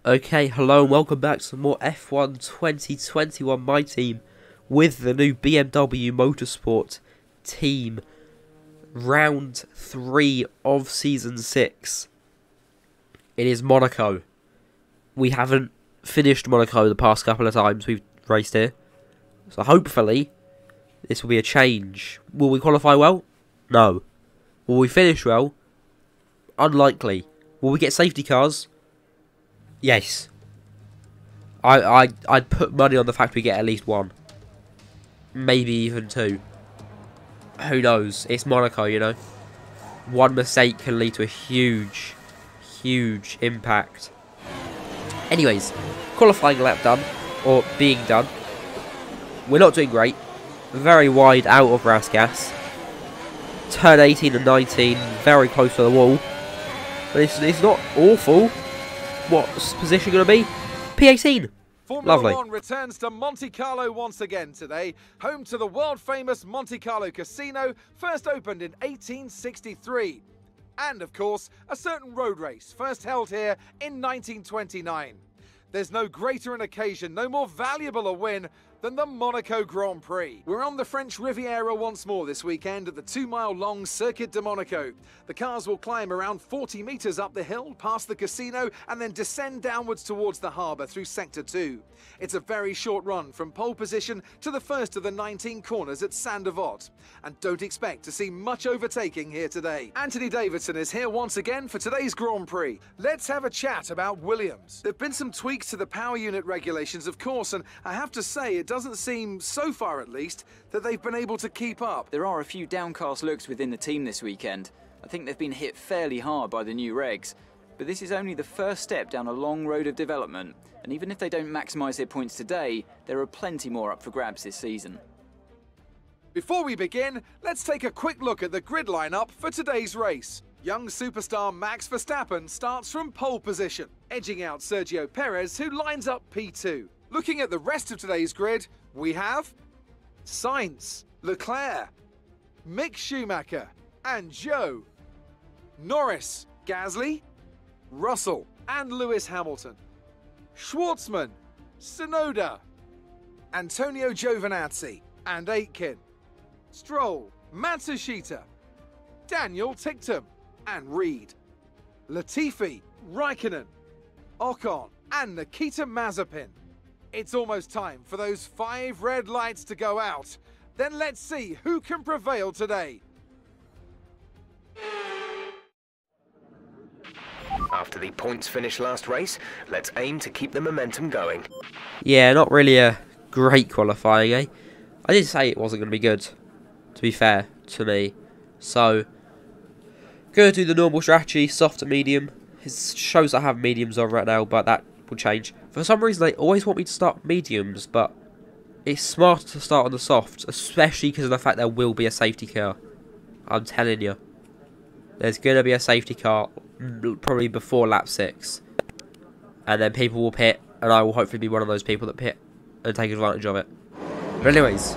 Okay, hello and welcome back to some more F1 2021 My Team with the new BMW Motorsport team. Round 3 of Season 6. It is Monaco. We haven't finished Monaco the past couple of times we've raced here. So hopefully this will be a change. Will we qualify well? No. Will we finish well? Unlikely. Will we get safety cars? Yes. I'd put money on the fact we get at least one. Maybe even two. Who knows? It's Monaco, you know. One mistake can lead to a huge impact. Anyways, qualifying lap done. Or being done. We're not doing great. Very wide out of Rasgas. Turn 18 and 19. Very close to the wall. But it's not awful. What's position going to be? P18. Formula Lovely. 1 returns to Monte Carlo once again today, home to the world-famous Monte Carlo Casino, first opened in 1863. And, of course, a certain road race, first held here in 1929. There's no greater an occasion, no more valuable a win than the Monaco Grand Prix. We're on the French Riviera once more this weekend at the 2-mile-long Circuit de Monaco. The cars will climb around 40 metres up the hill, past the casino, and then descend downwards towards the harbour through Sector 2. It's a very short run from pole position to the first of the 19 corners at Saint-Devote. And don't expect to see much overtaking here today. Anthony Davidson is here once again for today's Grand Prix. Let's have a chat about Williams. There have been some tweaks to the power unit regulations, of course, and I have to say it doesn't seem, so far at least, that they've been able to keep up. There are a few downcast looks within the team this weekend. I think they've been hit fairly hard by the new regs. But this is only the first step down a long road of development, and even if they don't maximise their points today, there are plenty more up for grabs this season. Before we begin, let's take a quick look at the grid lineup for today's race. Young superstar Max Verstappen starts from pole position, edging out Sergio Perez, who lines up P2. Looking at the rest of today's grid, we have Sainz, Leclerc, Mick Schumacher, and Zhou, Norris, Gasly, Russell, and Lewis Hamilton, Schwartzman, Tsunoda, Antonio Giovinazzi, and Aitken, Stroll, Matsushita, Daniel Ticktum, and Reed, Latifi, Raikkonen, Ocon, and Nikita Mazepin. It's almost time for those 5 red lights to go out. Then let's see who can prevail today. After the points finish last race, let's aim to keep the momentum going. Yeah, not really a great qualifying, eh? I did say it wasn't going to be good, to be fair to me. So, going to do the normal strategy, soft to medium. It shows I have mediums on right now, but that will change. For some reason, they always want me to start mediums, but it's smarter to start on the soft, especially because of the fact there will be a safety car. I'm telling you. There's going to be a safety car probably before lap 6. And then people will pit, and I will hopefully be one of those people that pit and take advantage of it. But anyways,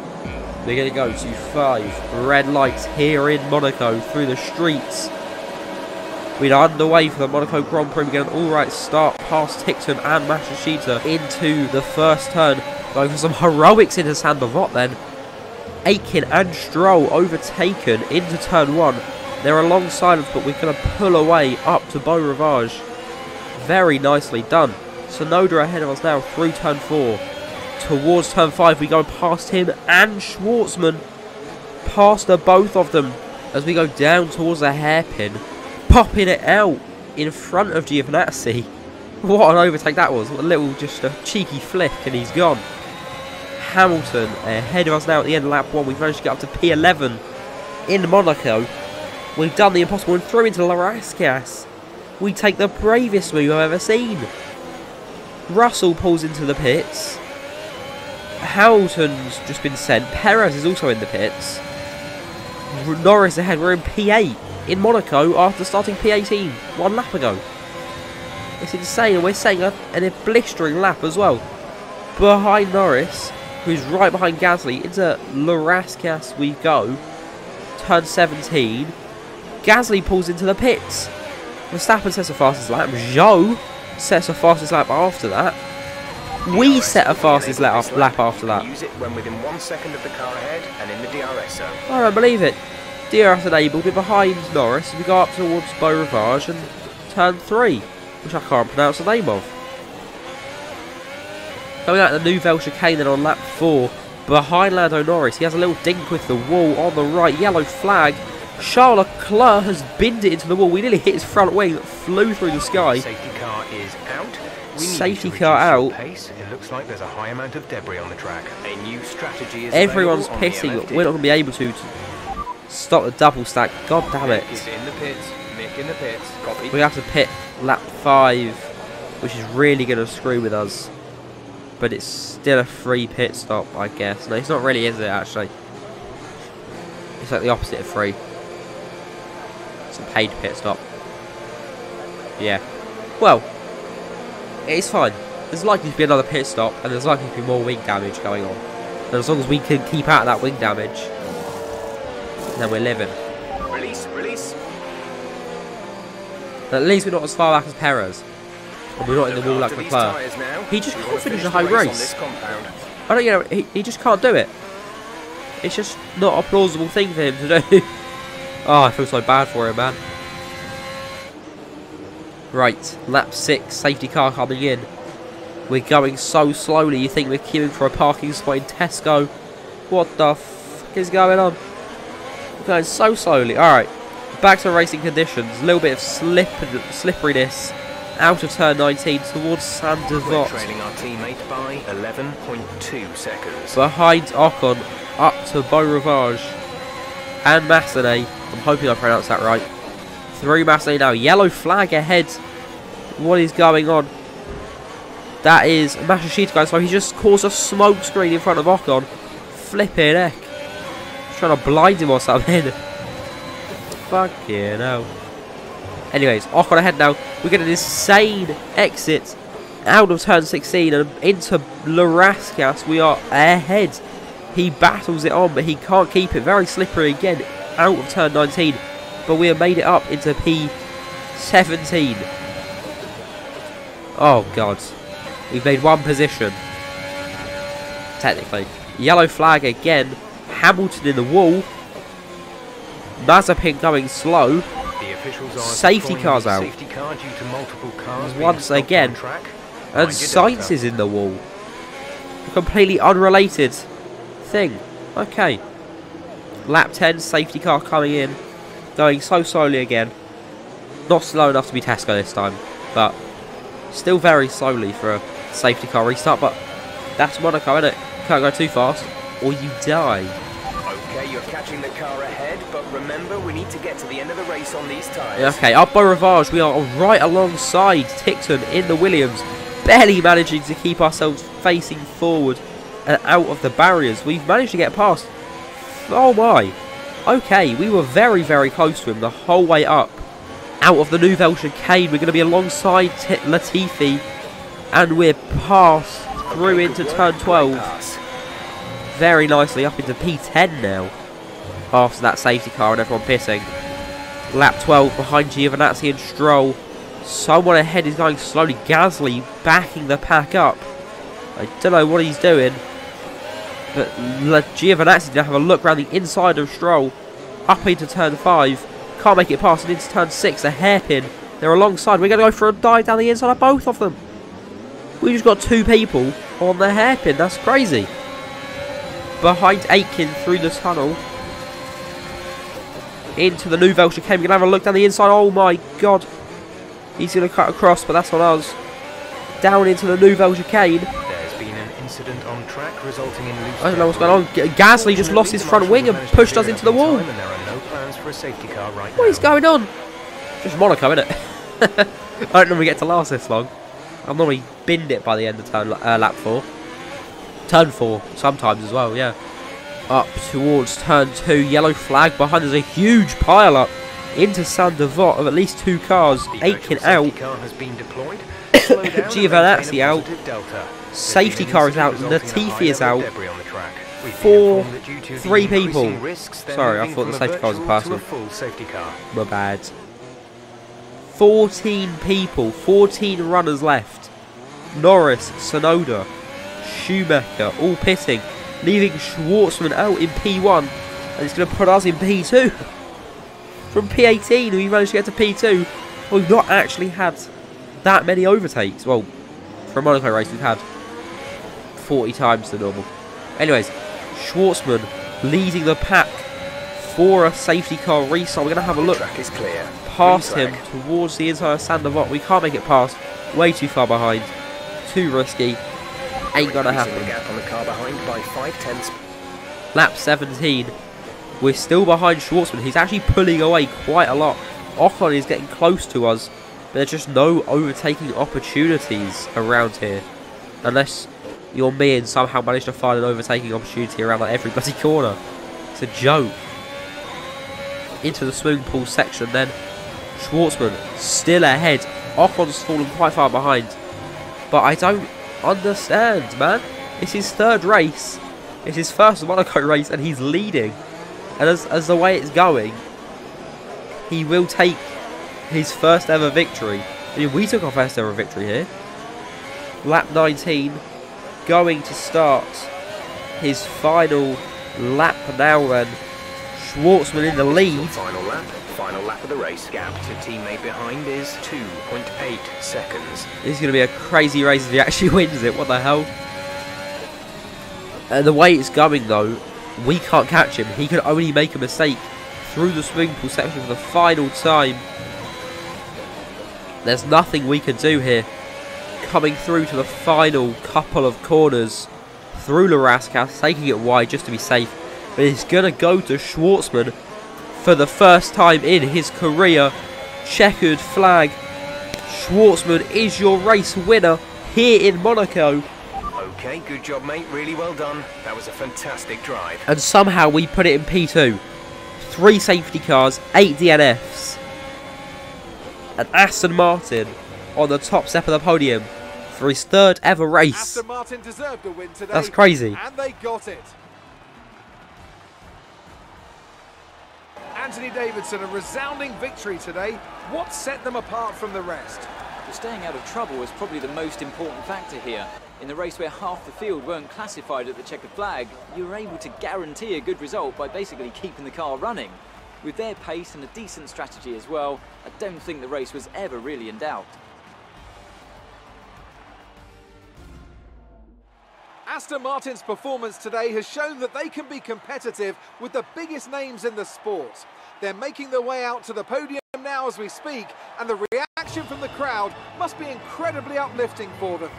we're going to go to 5 red lights here in Monaco through the streets. We're underway for the Monaco Grand Prix. We get an alright start past Ticktum and Matsushita into the first turn. Going for some heroics into Saint-Devote then. Aitken and Stroll overtaken into turn 1. They're alongside us, but we're going to pull away up to Beau Rivage. Very nicely done. Tsunoda ahead of us now through turn 4. Towards turn 5, we go past him and Schwartzman. Past the both of them as we go down towards the hairpin. Popping it out in front of Giovinazzi. What an overtake that was. A little, just a cheeky flick and he's gone. Hamilton ahead of us now at the end of lap 1. We've managed to get up to P11 in Monaco. We've done the impossible and through into Rasgas. We take the bravest move I've ever seen. Russell pulls into the pits. Hamilton's just been sent. Perez is also in the pits. Norris ahead. We're in P8 in Monaco after starting P18 1 lap ago. It's insane, and we're setting a blistering lap as well. Behind Norris, who's right behind Gasly, into Rasgas we go. Turn 17. Gasly pulls into the pits. Verstappen sets the fastest lap. Zhou sets a fastest lap after that. We set a fastest lap after that. Use it when within 1 second of the car ahead and in the DRS zone. I don't believe it. DRS enabled, we're behind Norris, we go up towards Beau Rivage and turn 3, which I can't pronounce the name of. Coming out of the Nouvelle chicane then on lap 4, behind Lando Norris, he has a little dink with the wall on the right, yellow flag. Charles Leclerc has binned it into the wall, we nearly hit his front wing that flew through the sky. Safety car is out. Safety car out. Pace. It looks like there's a high amount of debris on the track. A new strategy is Everyone's pitting, but we're not going to be able to stop the double stack. God damn it. Is in the pits. Mick in the pits. Copy. We have to pit lap 5, which is really going to screw with us. But it's still a free pit stop, I guess. No, it's not really, is it, actually? It's like the opposite of free. It's a paid pit stop. Yeah. Well, it's fine. There's likely to be another pit stop, and there's likely to be more wing damage going on. And as long as we can keep out of that wing damage, then we're living. Release, release. At least we're not as far back as Perez. And we're not in the wall like Leclerc. He just can't finish a high race. I don't, you know, he just can't do it. It's just not a plausible thing for him to do. Oh, I feel so bad for him, man. Right, lap 6, safety car coming in. We're going so slowly, you think we're queuing for a parking spot in Tesco. What the fuck is going on? We're going so slowly. Alright, back to racing conditions. A little bit of slipperiness out of turn 19 towards Saint-Devote. Trailing our teammate by 11.2 seconds. Behind Ocon, up to Beau Rivage and Massenet. I'm hoping I pronounced that right. Through Massenet now. Yellow flag ahead. What is going on? That is Mashishita, guys. So he just caused a smoke screen in front of Ocon. Flipping heck. He's trying to blind him or something. Fucking hell. Anyways, Ocon ahead now. We get an insane exit out of turn 16 and into Le Rascasse. We are ahead. He battles it on, but he can't keep it. Very slippery again out of turn 19. But we have made it up into P17. Oh, God. We've made one position. Technically. Yellow flag again. Hamilton in the wall. Mazepin going slow. Safety car's out. Safety car due to multiple cars once again. And Sainz is in the wall. A completely unrelated thing. Okay. Lap 10, safety car coming in. Going so slowly again. Not slow enough to be Tesco this time. But still very slowly for a safety car restart. But that's Monaco, isn't it? Can't go too fast or you die. Okay, you're catching the car ahead, but remember we need to get to the end of the race on these tyres. Okay, up Beau Rivage, we are right alongside Tickton in the Williams, barely managing to keep ourselves facing forward and out of the barriers. We've managed to get past. Oh my. Okay, we were very, very close to him the whole way up. Out of the Nouvelle chicane, we're going to be alongside Latifi, and we're past through into turn 12. Very nicely up into P10 now. After that safety car and everyone pitting. Lap 12 behind Giovinazzi and Stroll. Someone ahead is going slowly. Gasly backing the pack up. I don't know what he's doing. But Giovinazzi didn't have a look around the inside of Stroll. Up into turn 5. Can't make it past and into turn 6. A hairpin. They're alongside. We're going to go for a dive down the inside of both of them. We just got 2 people on the hairpin. That's crazy. Behind Aitken through the tunnel. Into the Nouvelle chicane. We're going to have a look down the inside. Oh my god. He's going to cut across, but that's on us. Down into the Nouvelle chicane. There's been an incident on track resulting in loose. I don't know what's going on. Gasly just lost his front wing and pushed us into the wall. And there are no plans for a safety car right now. What is going on? Just Monaco, isn't it? I don't normally get to last this long. I've normally binned it by the end of turn lap 4. Turn 4, sometimes as well, yeah. Up towards turn 2, yellow flag behind. There's a huge pile up into Saint-Devote of at least 2 cars. Aitken out. Giovinazzi out. Safety car is out. Latifi is out. 3 people. Sorry, I thought the safety car was a person. My bad. 14 people, 14 runners left. Norris, Sonoda, Schumacher, all pitting, leaving Schwartzman out in P1, and it's going to put us in P2. From P18, we managed to get to P2. We've not actually had that many overtakes. Well, for a Monaco race, we've had 40 times the normal. Anyways, Schwartzman leading the pack for a safety car restart. We're going to have a look Track is clear. past him towards the entire Sandavot. We can't make it past. Way too far behind. Too risky. Ain't going to happen. The gap on the car behind by 5/10. Lap 17. We're still behind Schwartzman. He's actually pulling away quite a lot. Ocon is getting close to us, but there's just no overtaking opportunities around here. Unless you're me and somehow manage to find an overtaking opportunity around like every bloody corner. It's a joke. Into the swimming pool section then. Schwartzman still ahead. Ocon's fallen quite far behind. But I don't understand, man. It's his third race. It's his first Monaco race and he's leading. And as the way it's going, he will take his first ever victory. I mean, we took our first ever victory here. Lap 19, going to start his final lap now then. Schwartzman in the lead. Final lap of the race. Gap to teammate behind is 2.8 seconds. This is going to be a crazy race if he actually wins it. What the hell? And the way it's going though, we can't catch him. He can only make a mistake through the swimming pool section for the final time. There's nothing we can do here. Coming through to the final couple of corners through Larascas, taking it wide just to be safe. But it's going to go to Schwartzman for the first time in his career. Checkered flag. Schwartzman is your race winner here in Monaco. Okay, good job, mate. Really well done. That was a fantastic drive. And somehow we put it in P2. 3 safety cars, 8 DNFs. And Aston Martin on the top step of the podium for his third ever race. Aston Martin deserved a win today. That's crazy. And they got it. Anthony Davidson, a resounding victory today. What set them apart from the rest? But staying out of trouble was probably the most important factor here. In the race where half the field weren't classified at the checkered flag, you were able to guarantee a good result by basically keeping the car running. With their pace and a decent strategy as well, I don't think the race was ever really in doubt. Aston Martin's performance today has shown that they can be competitive with the biggest names in the sport. They're making their way out to the podium now as we speak, and the reaction from the crowd must be incredibly uplifting for them.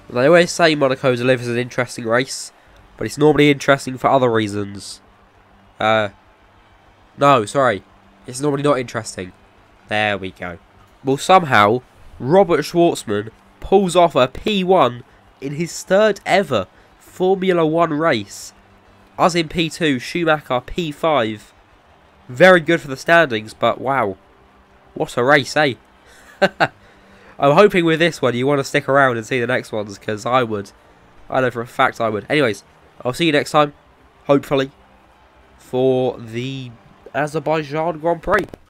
They always say Monaco delivers an interesting race, but it's normally interesting for other reasons. No, sorry. It's normally not interesting. There we go. Well, somehow, Robert Schwartzman pulls off a P1 in his third ever Formula 1 race. Us in P2, Schumacher P5. Very good for the standings, but wow. What a race, eh? I'm hoping with this one you want to stick around and see the next ones, because I would. I know for a fact I would. Anyways, I'll see you next time, hopefully, for the Azerbaijan Grand Prix.